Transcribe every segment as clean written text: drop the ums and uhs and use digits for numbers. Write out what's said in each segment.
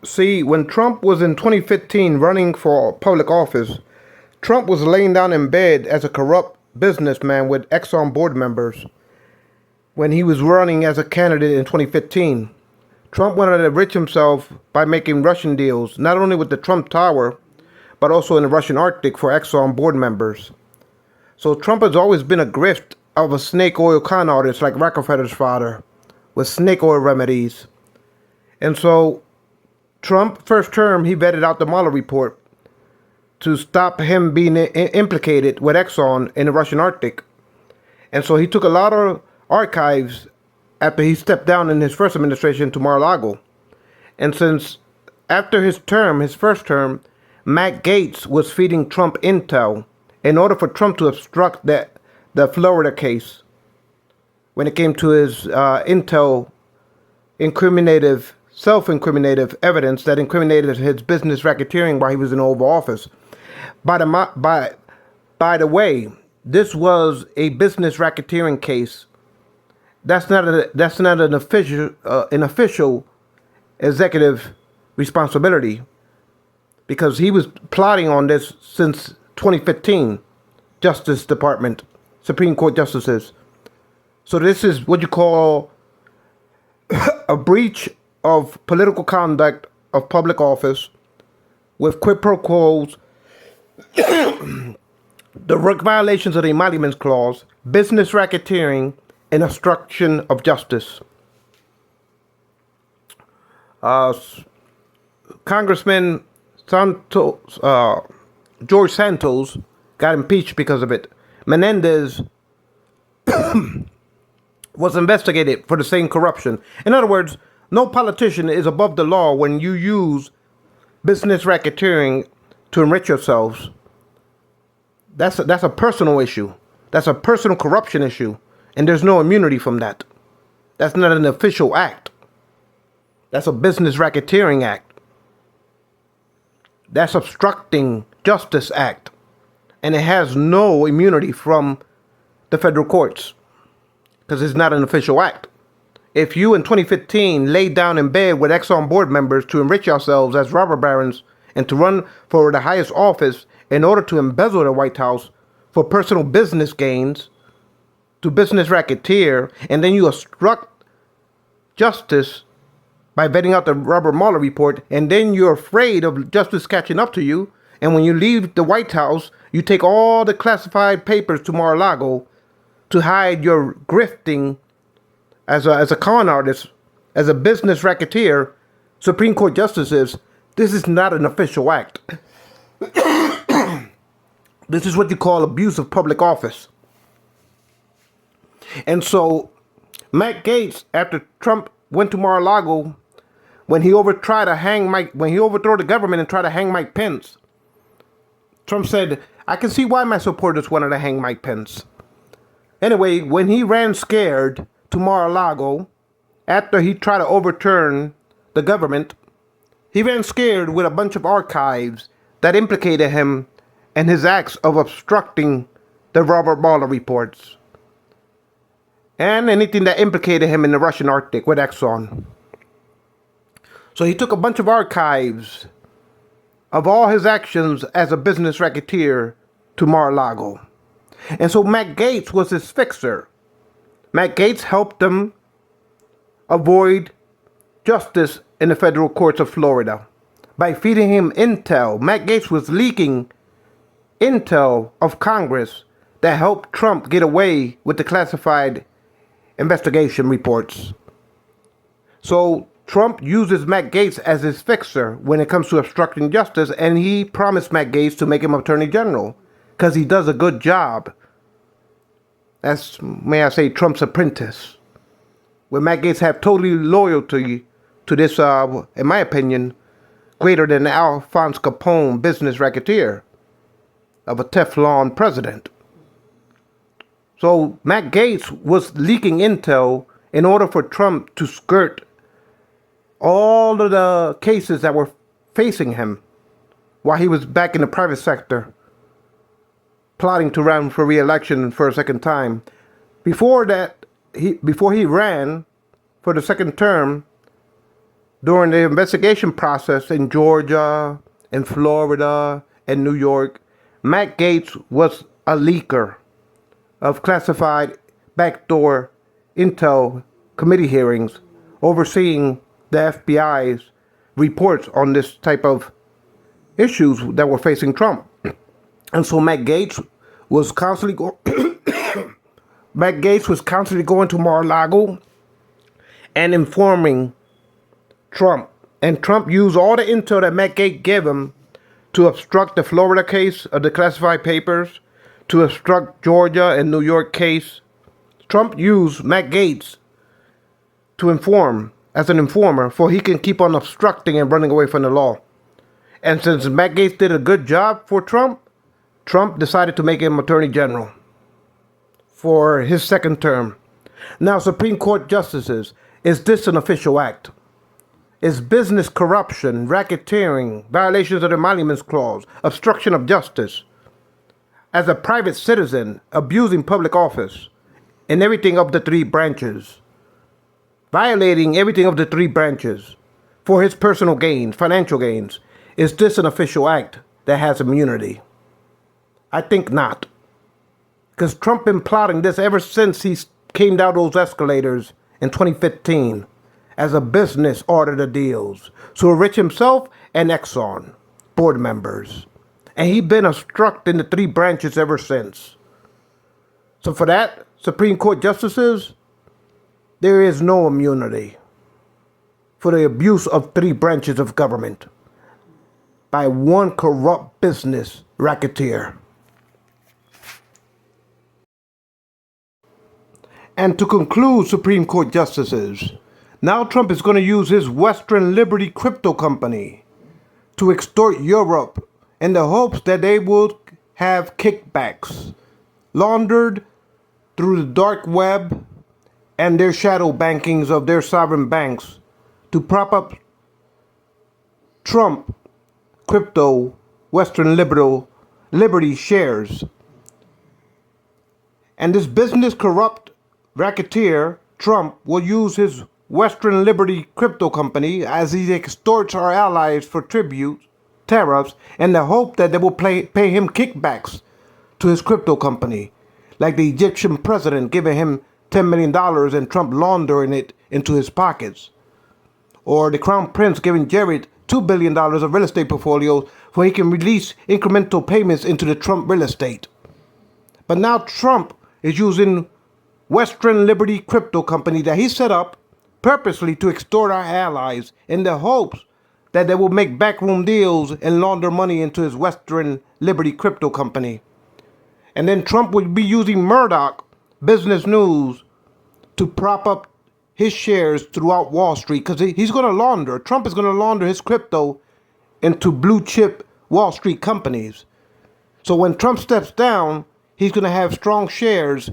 See, when Trump was in 2015 running for public office, Trump was laying down in bed as a corrupt businessman with Exxon board members when he was running as a candidate in 2015. Trump wanted to enrich himself by making Russian deals, not only with the Trump Tower, but also in the Russian Arctic for Exxon board members. So Trump has always been a grift of a snake oil con artist like Rockefeller's father, with snake oil remedies. And so Trump, first term, he vetted out the Mueller report to stop him being implicated with Exxon in the Russian Arctic. And so he took a lot of archives after he stepped down in his first administration to Mar-a-Lago. And since after his term, his first term, Matt Gaetz was feeding Trump intel in order for Trump to obstruct the Florida case when it came to his intel self-incriminative evidence that incriminated his business racketeering while he was in Oval Office. By the way, this was a business racketeering case. That's not an official executive responsibility, because he was plotting on this since 2015. Justice Department, Supreme Court justices. So this is what you call a breach of political conduct of public office with quid pro quos, the violations of the Emoluments Clause, business racketeering, and obstruction of justice. Congressman George Santos got impeached because of it. Menendez was investigated for the same corruption. In other words, no politician is above the law when you use business racketeering to enrich yourselves. That's a personal issue. That's a personal corruption issue. And there's no immunity from that. That's not an official act. That's a business racketeering act. That's obstructing justice act. And it has no immunity from the federal courts, because it's not an official act. If you in 2015 laid down in bed with Exxon board members to enrich yourselves as robber barons and to run for the highest office in order to embezzle the White House for personal business gains, to business racketeer, and then you obstruct justice by vetting out the Robert Mueller report, and then you're afraid of justice catching up to you, and when you leave the White House, you take all the classified papers to Mar-a-Lago to hide your grifting as a con artist, as a business racketeer. Supreme Court justices, this is not an official act. This is what you call abuse of public office. And so Matt Gaetz, after Trump went to Mar-a-Lago, when he overthrew the government and tried to hang Mike Pence, Trump said, I can see why my supporters wanted to hang Mike Pence. Anyway, when he ran scared to Mar-a-Lago, after he tried to overturn the government, he ran scared with a bunch of archives that implicated him and his acts of obstructing the Robert Mueller reports, and anything that implicated him in the Russian Arctic with Exxon. So he took a bunch of archives of all his actions as a business racketeer to Mar-a-Lago. And so Matt Gaetz was his fixer. Matt Gaetz helped him avoid justice in the federal courts of Florida by feeding him intel. Matt Gaetz was leaking intel of Congress that helped Trump get away with the classified investigation reports. So Trump uses Matt Gaetz as his fixer when it comes to obstructing justice, and he promised Matt Gaetz to make him Attorney General because he does a good job. That's, may I say, Trump's apprentice. Where Matt Gaetz have totally loyalty to this, in my opinion, greater than Alphonse Capone business racketeer of a Teflon president. So Matt Gaetz was leaking intel in order for Trump to skirt all of the cases that were facing him while he was back in the private sector, plotting to run for re-election for a second time. Before he ran for the second term, During the investigation process in Georgia, in Florida, and New York, Matt Gaetz was a leaker of classified backdoor intel committee hearings overseeing the FBI's reports on this type of issues that were facing Trump. And so Matt Gaetz was constantly going to Mar-a-Lago and informing Trump. And Trump used all the intel that Matt Gaetz gave him to obstruct the Florida case of the classified papers, to obstruct Georgia and New York case. Trump used Matt Gaetz to inform as an informer, for he can keep on obstructing and running away from the law. And since Matt Gaetz did a good job for Trump, Trump decided to make him Attorney General for his second term. Now, Supreme Court justices, is this an official act? Is business corruption, racketeering, violations of the Emoluments Clause, obstruction of justice, as a private citizen abusing public office in everything of the three branches, violating everything of the three branches for his personal gains, financial gains, is this an official act that has immunity? I think not. Because Trump been plotting this ever since he came down those escalators in 2015 as a business order the deals. So Rich himself and Exxon, board members. And he been obstructing the three branches ever since. So for that, Supreme Court justices, there is no immunity for the abuse of three branches of government by one corrupt business racketeer. And to conclude, Supreme Court justices, now Trump is going to use his Western Liberty crypto company to extort Europe in the hopes that they will have kickbacks laundered through the dark web and their shadow bankings of their sovereign banks to prop up Trump crypto Western Liberty shares. And this business corrupt racketeer, Trump, will use his Western Liberty crypto company as he extorts our allies for tribute, tariffs, in the hope that they will pay him kickbacks to his crypto company, like the Egyptian president giving him $10 million and Trump laundering it into his pockets, or the Crown Prince giving Jared $2 billion of real estate portfolios where he can release incremental payments into the Trump real estate. But now Trump is using Western Liberty crypto company that he set up purposely to extort our allies in the hopes that they will make backroom deals and launder money into his Western Liberty crypto company. And then Trump would be using Murdoch Business News to prop up his shares throughout Wall Street, because he's going to launder. Trump is going to launder his crypto into blue chip Wall Street companies. So when Trump steps down, he's going to have strong shares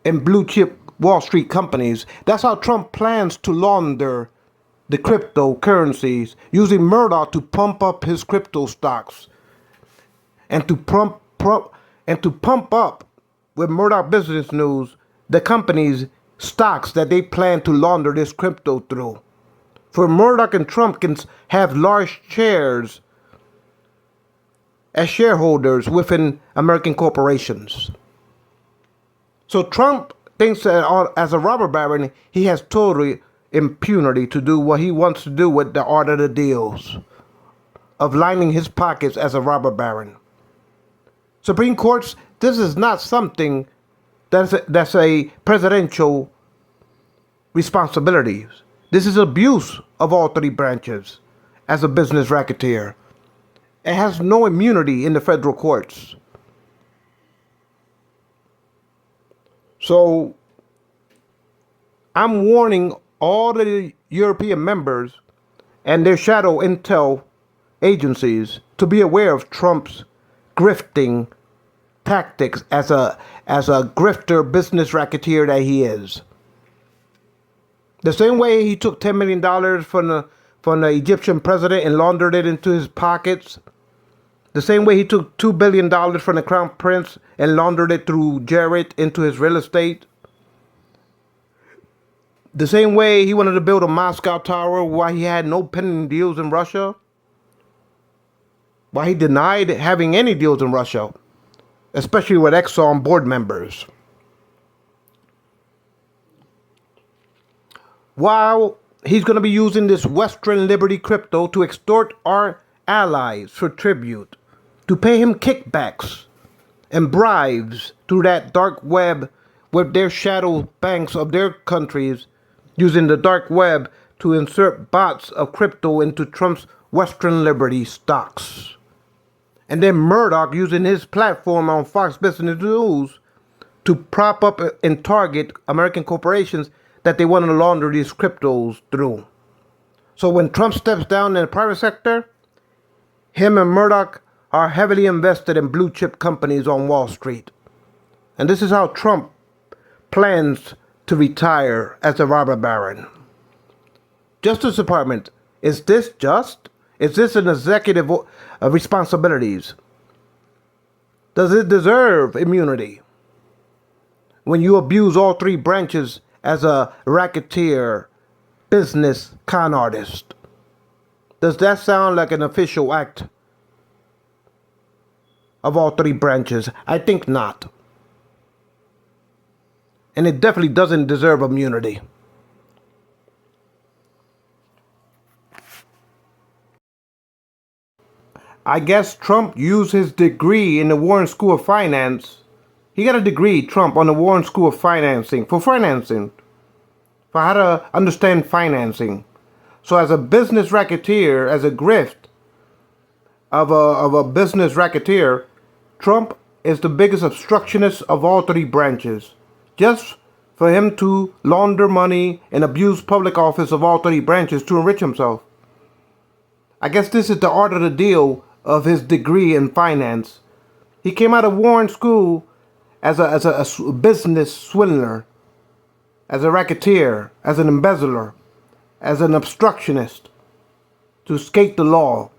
in blue chip Wall Street companies. That's how Trump plans to launder the cryptocurrencies, using Murdoch to pump up his crypto stocks and to pump up with Murdoch Business News the companies' stocks that they plan to launder this crypto through. For Murdoch and Trump can have large shares as shareholders within American corporations. So Trump thinks that as a robber baron, he has total impunity to do what he wants to do with the art of the deals, of lining his pockets as a robber baron. Supreme Courts, this is not something that's a presidential responsibility. This is abuse of all three branches as a business racketeer. It has no immunity in the federal courts. So I'm warning all the European members and their shadow intel agencies to be aware of Trump's grifting tactics as a grifter business racketeer that he is. The same way he took $10 million from the Egyptian president and laundered it into his pockets. The same way he took $2 billion from the Crown Prince and laundered it through Jared into his real estate. The same way he wanted to build a Moscow Tower while he had no pending deals in Russia, while he denied having any deals in Russia, especially with Exxon board members. While he's going to be using this Western Liberty crypto to extort our allies for tribute, to pay him kickbacks and bribes through that dark web with their shadow banks of their countries, using the dark web to insert bots of crypto into Trump's Western Liberty stocks. And then Murdoch using his platform on Fox Business News to prop up and target American corporations that they want to launder these cryptos through. So when Trump steps down in the private sector, him and Murdoch are heavily invested in blue chip companies on Wall Street. And this is how Trump plans to retire as a robber baron. Justice Department, is this just? Is this an executive responsibilities? Does it deserve immunity? When you abuse all three branches as a racketeer, business, con artist, does that sound like an official act of all three branches? I think not. And it definitely doesn't deserve immunity. I guess Trump used his degree in the Warren School of Finance. He got a degree, Trump, on the Warren School of Financing, for how to understand financing. So as a business racketeer, as a grift of a business racketeer, Trump is the biggest obstructionist of all three branches. Just for him to launder money and abuse public office of all three branches to enrich himself. I guess this is the art of the deal of his degree in finance. He came out of Warren School as a business swindler, as a racketeer, as an embezzler, as an obstructionist, to escape the law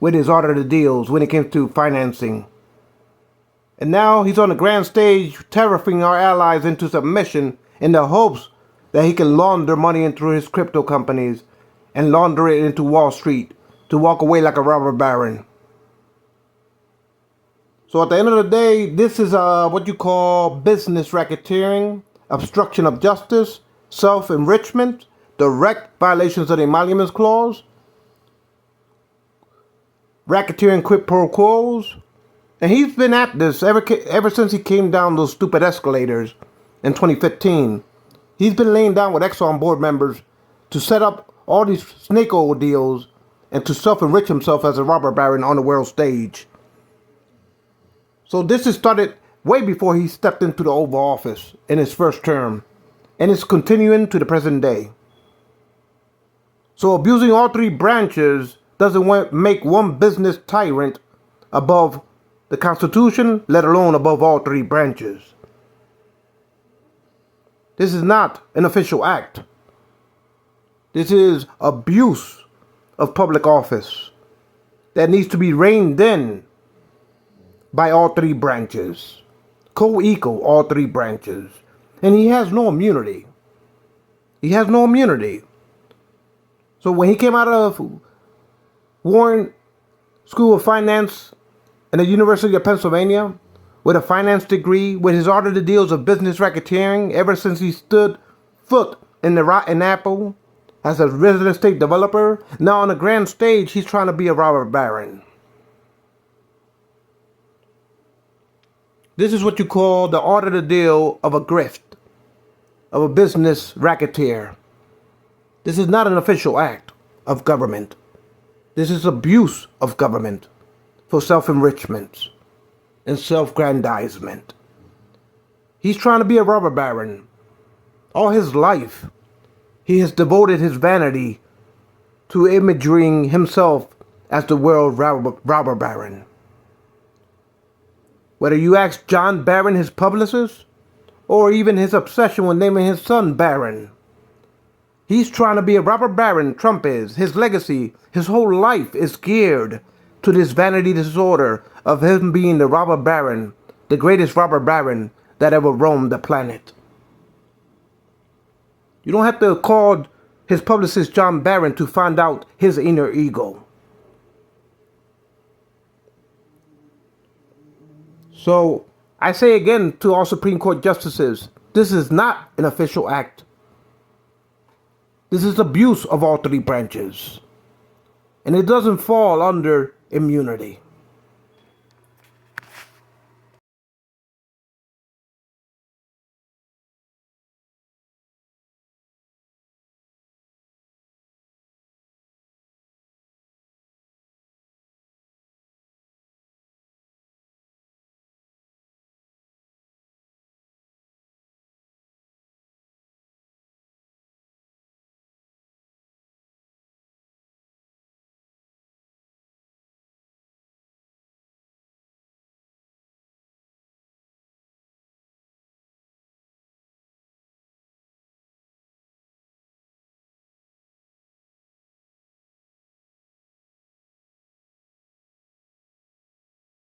with his art of the deals when it came to financing. And now he's on the grand stage tariffing our allies into submission in the hopes that he can launder money into his crypto companies and launder it into Wall Street to walk away like a robber baron. So at the end of the day, this is what you call business racketeering, obstruction of justice, self-enrichment, direct violations of the Emoluments Clause, racketeering quid pro quos. And he's been at this ever since he came down those stupid escalators in 2015. He's been laying down with Exxon board members to set up all these snake oil deals and to self-enrich himself as a robber baron on the world stage. So this has started way before he stepped into the Oval Office in his first term, and it's continuing to the present day. So abusing all three branches doesn't make one business tyrant above the Constitution, let alone above all three branches. This is not an official act. This is abuse of public office that needs to be reined in by all three branches. Co-equal all three branches. And he has no immunity. He has no immunity. So when he came out of Warren School of Finance and the University of Pennsylvania with a finance degree, with his art of the deals of business racketeering ever since he stood foot in the rotten apple as a real estate developer, now on the grand stage he's trying to be a robber baron. This is what you call the art of the deal of a grift, of a business racketeer. This is not an official act of government. This is abuse of government for self-enrichment and self-grandizement. He's trying to be a robber baron. All his life, he has devoted his vanity to imaging himself as the world robber baron. Whether you ask John Barron, his publicist, or even his obsession with naming his son Barron, he's trying to be a robber baron, Trump is. His legacy, his whole life is geared to this vanity disorder of him being the robber baron, the greatest robber baron that ever roamed the planet. You don't have to call his publicist John Barron to find out his inner ego. So I say again to all Supreme Court justices, this is not an official act. This is abuse of all three branches. And it doesn't fall under immunity.